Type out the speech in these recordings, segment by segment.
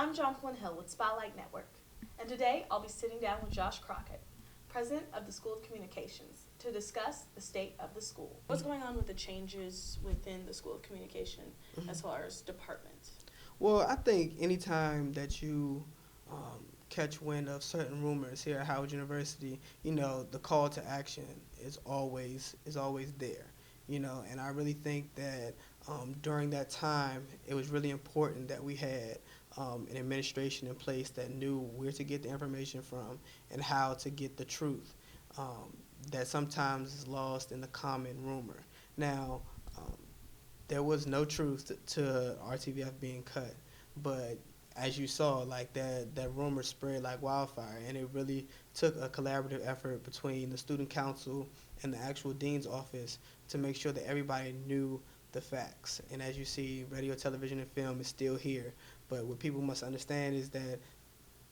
I'm Jonquilyn Hill with Spotlight Network, and today I'll be sitting down with Josh Crocket, President of the School of Communications, to discuss the state of the school. What's going on with the changes within the School of Communication as far as departments? Well, I think anytime that you catch wind of certain rumors here at Howard University, the call to action is always there. And I really think that during that time, it was really important that we had an administration in place that knew where to get the information from and how to get the truth. That sometimes is lost in the common rumor. Now, um, there was no truth to RTVF being cut, but as you saw, like that rumor spread like wildfire, and it really took a collaborative effort between the student council and the actual dean's office to make sure that everybody knew the facts. And as you see, radio, television, and film is still here, but what people must understand is that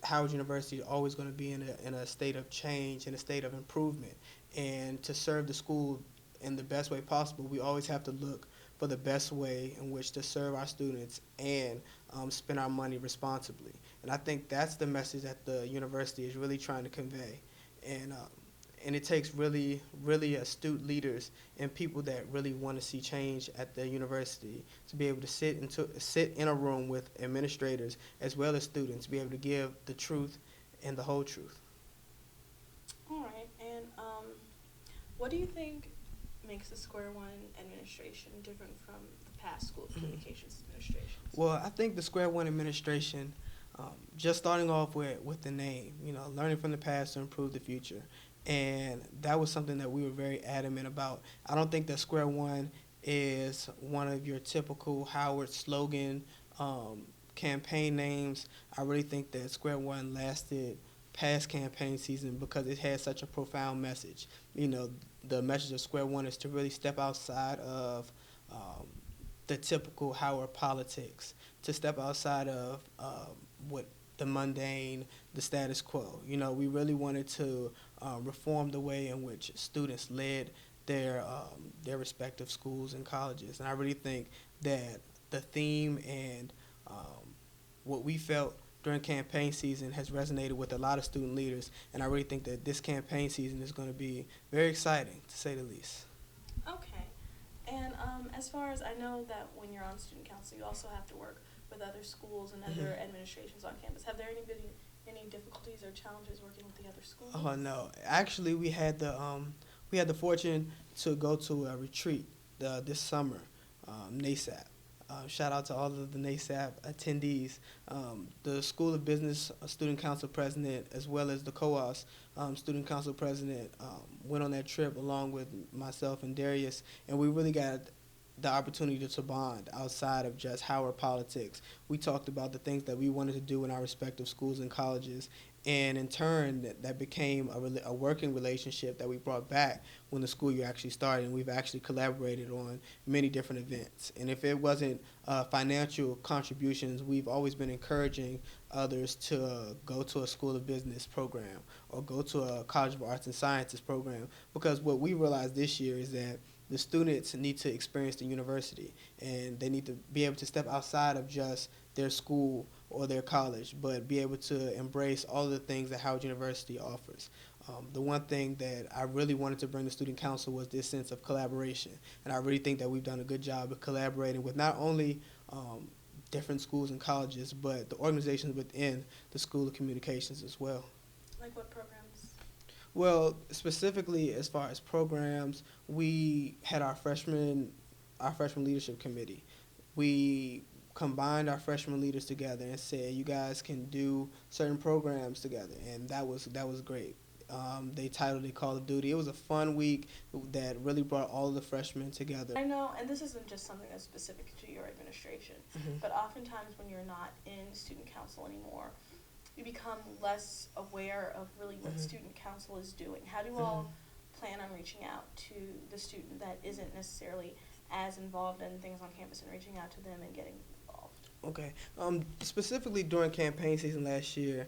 Howard University is always going to be in a state of change, in a state of improvement. And to serve the school in the best way possible, we always have to look for the best way in which to serve our students and spend our money responsibly. And I think that's the message that the university is really trying to convey. And it takes really, really astute leaders and people that really want to see change at the university to be able to sit in a room with administrators as well as students, be able to give the truth and the whole truth. All right, and what do you think makes the Square One administration different from the past School of Communications administrations? Well, I think the Square One administration, just starting off with the name, learning from the past to improve the future. And that was something that we were very adamant about. I don't think that Square One is one of your typical Howard slogan campaign names. I really think that Square One lasted past campaign season because it had such a profound message. The message of Square One is to really step outside of the typical Howard politics, to step outside of what the mundane, the status quo. We really wanted to reform the way in which students led their respective schools and colleges. And I really think that the theme and what we felt during campaign season has resonated with a lot of student leaders. And I really think that this campaign season is going to be very exciting, to say the least. Okay. And as far as I know that when you're on student council, you also have to work with other schools and other administrations on campus. Have there been any difficulties or challenges working with the other schools? Oh no! Actually, we had the fortune to go to a retreat this summer, NASAP. Shout out to all of the NASAP attendees. The School of Business Student Council President, as well as the COAS Student Council President, went on that trip along with myself and Darius, and we really got the opportunity to bond outside of just Howard politics. We talked about the things that we wanted to do in our respective schools and colleges, and in turn, that became a working relationship that we brought back when the school year actually started, and we've actually collaborated on many different events. And if it wasn't financial contributions, we've always been encouraging others to go to a School of Business program or go to a College of Arts and Sciences program, because what we realized this year is that the students need to experience the university, and they need to be able to step outside of just their school or their college, but be able to embrace all of the things that Howard University offers. The one thing that I really wanted to bring to Student Council was this sense of collaboration, and I really think that we've done a good job of collaborating with not only different schools and colleges, but the organizations within the School of Communications as well. Like what programs? Well, specifically as far as programs, we had our freshman leadership committee. We combined our freshman leaders together and said, you guys can do certain programs together, and that was great. They titled it Call of Duty. It was a fun week that really brought all of the freshmen together. I know, and this isn't just something that's specific to your administration, but oftentimes when you're not in student council anymore, you become less aware of really what student council is doing. How do you all plan on reaching out to the student that isn't necessarily as involved in things on campus and reaching out to them and getting involved? Okay. Specifically during campaign season last year,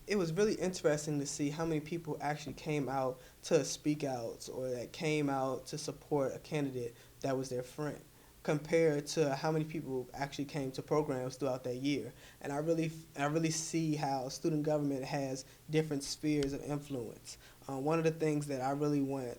it was really interesting to see how many people actually came out to speak out or that came out to support a candidate that was their friend. compared to how many people actually came to programs throughout that year. And I really see how student government has different spheres of influence. One of the things that I really want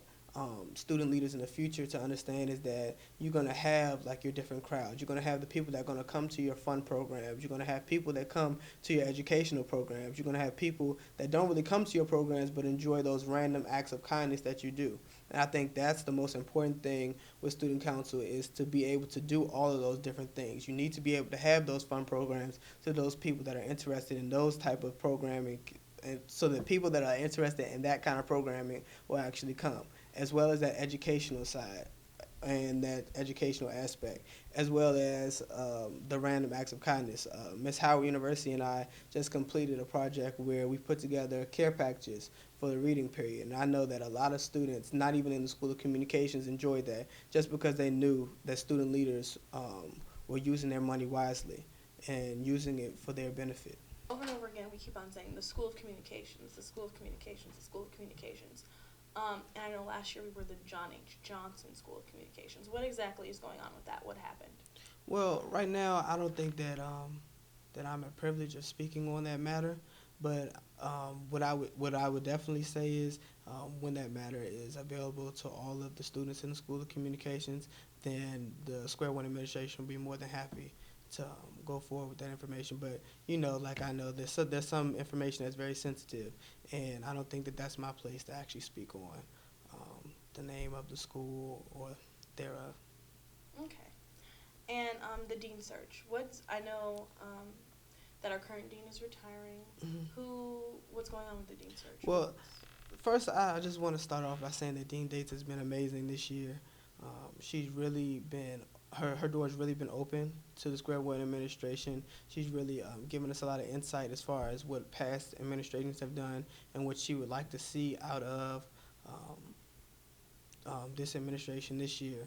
student leaders in the future to understand is that you're going to have like your different crowds. You're going to have the people that are going to come to your fun programs. You're going to have people that come to your educational programs. You're going to have people that don't really come to your programs but enjoy those random acts of kindness that you do. And I think that's the most important thing with student council is to be able to do all of those different things. You need to be able to have those fun programs to those people that are interested in those type of programming, and so that people that are interested in that kind of programming will actually come, as well as that educational side and that educational aspect, as well as the random acts of kindness. Miss Howard University and I just completed a project where we put together care packages for the reading period. And I know that a lot of students, not even in the School of Communications, enjoyed that just because they knew that student leaders were using their money wisely and using it for their benefit. Over and over again, we keep on saying the School of Communications, the School of Communications, the School of Communications. And I know last year we were the John H. Johnson School of Communications. What exactly is going on with that? What happened? Well, right now, I don't think that that I'm at privilege of speaking on that matter. But what I would definitely say is when that matter is available to all of the students in the School of Communications, then the Square One administration will be more than happy to go forward with that information. But like I know there's some information that's very sensitive, and I don't think that that's my place to actually speak on the name of the school or thereof. Okay. And the dean search. I know that our current dean is retiring. What's going on with the dean search? Well, first, I just want to start off by saying that Dean Dates has been amazing this year. She's really been her door's really been open to the Square One administration. She's really given us a lot of insight as far as what past administrations have done and what she would like to see out of this administration this year.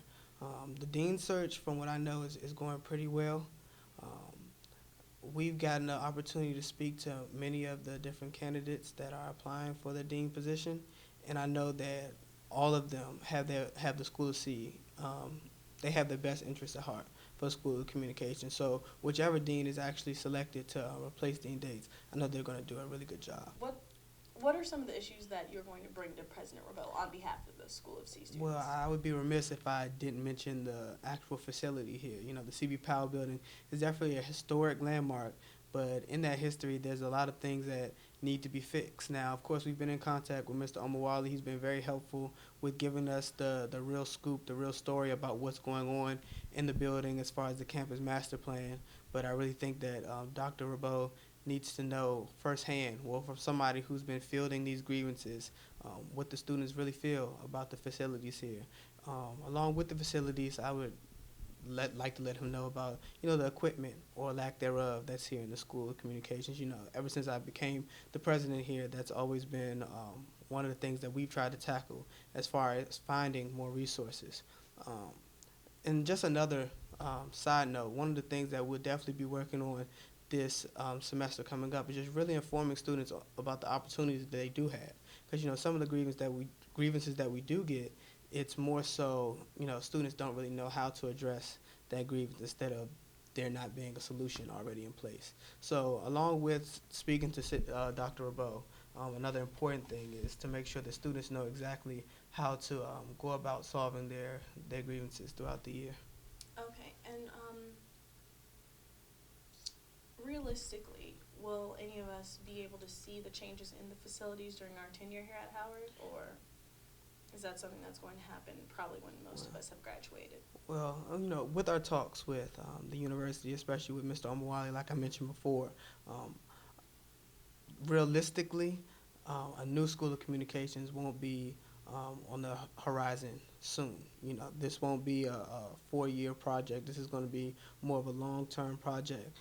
The dean search, from what I know, is going pretty well. Um, we've gotten the opportunity to speak to many of the different candidates that are applying for the dean position, and I know that all of them have the School of C. They have their best interests at heart for the School of Communication. So whichever dean is actually selected to replace Dean Dates, I know they're going to do a really good job. What are some of the issues that you're going to bring to President Rebel on behalf of the School of C students? Well, I would be remiss if I didn't mention the actual facility here. The C.B. Powell building is definitely a historic landmark, but in that history, there's a lot of things that need to be fixed. Now, of course, we've been in contact with Mr. Omawali. He's been very helpful with giving us the real scoop, the real story about what's going on in the building as far as the campus master plan. But I really think that Dr. Rabeau needs to know firsthand, well, from somebody who's been fielding these grievances, what the students really feel about the facilities here. Along with the facilities, I would like to let him know about the equipment or lack thereof that's here in the School of Communications. Ever since I became the president here, that's always been one of the things that we've tried to tackle as far as finding more resources. And just another side note, one of the things that we'll definitely be working on this semester coming up is just really informing students about the opportunities that they do have. Because some of the grievances that we do get, it's more so students don't really know how to address that grievance instead of there not being a solution already in place. So along with speaking to Dr. Rabeau, another important thing is to make sure that students know exactly how to go about solving their grievances throughout the year. Okay, and realistically, will any of us be able to see the changes in the facilities during our tenure here at Howard, or is that something that's going to happen probably when most of us have graduated? Well, with our talks with the university, especially with Mr. Omawali, like I mentioned before, realistically, a new School of Communications won't be on the horizon soon. This won't be a 4-year project. This is going to be more of a long-term project.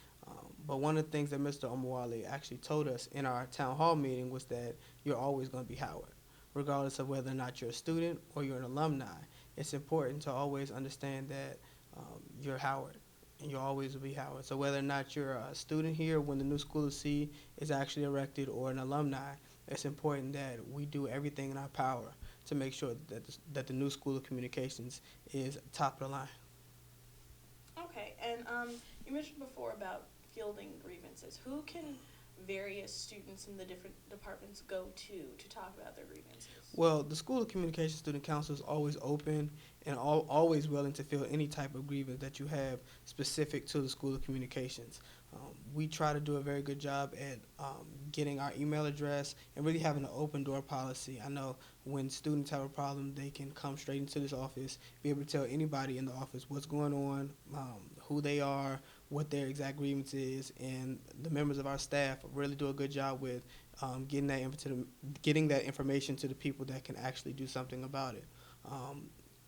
But one of the things that Mr. Omawali actually told us in our town hall meeting was that you're always going to be Howard, regardless of whether or not you're a student or you're an alumni. It's important to always understand that you're Howard, and you always will be Howard. So whether or not you're a student here when the new School of C is actually erected or an alumni, it's important that we do everything in our power to make sure that the new School of Communications is top of the line. You mentioned before about fielding grievances. Who can various students in the different departments go to talk about their grievances? Well, the School of Communication Student Council is always open and always willing to fill any type of grievance that you have specific to the School of Communications. We try to do a very good job at getting our email address and really having an open door policy. I know when students have a problem, they can come straight into this office, be able to tell anybody in the office what's going on, who they are, what their exact grievance is, and the members of our staff really do a good job with getting that information to the people that can actually do something about it.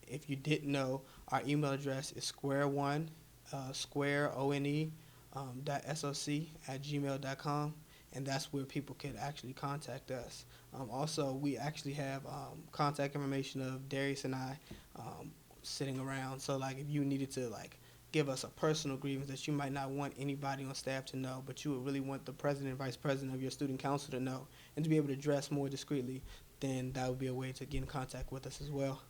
If you didn't know, our email address is squareone.soc@gmail.com, and that's where people can actually contact us. Also, we actually have contact information of Darius and I sitting around. So, like, if you needed to, like, give us a personal grievance that you might not want anybody on staff to know, but you would really want the president and vice president of your student council to know and to be able to address more discreetly, then that would be a way to get in contact with us as well.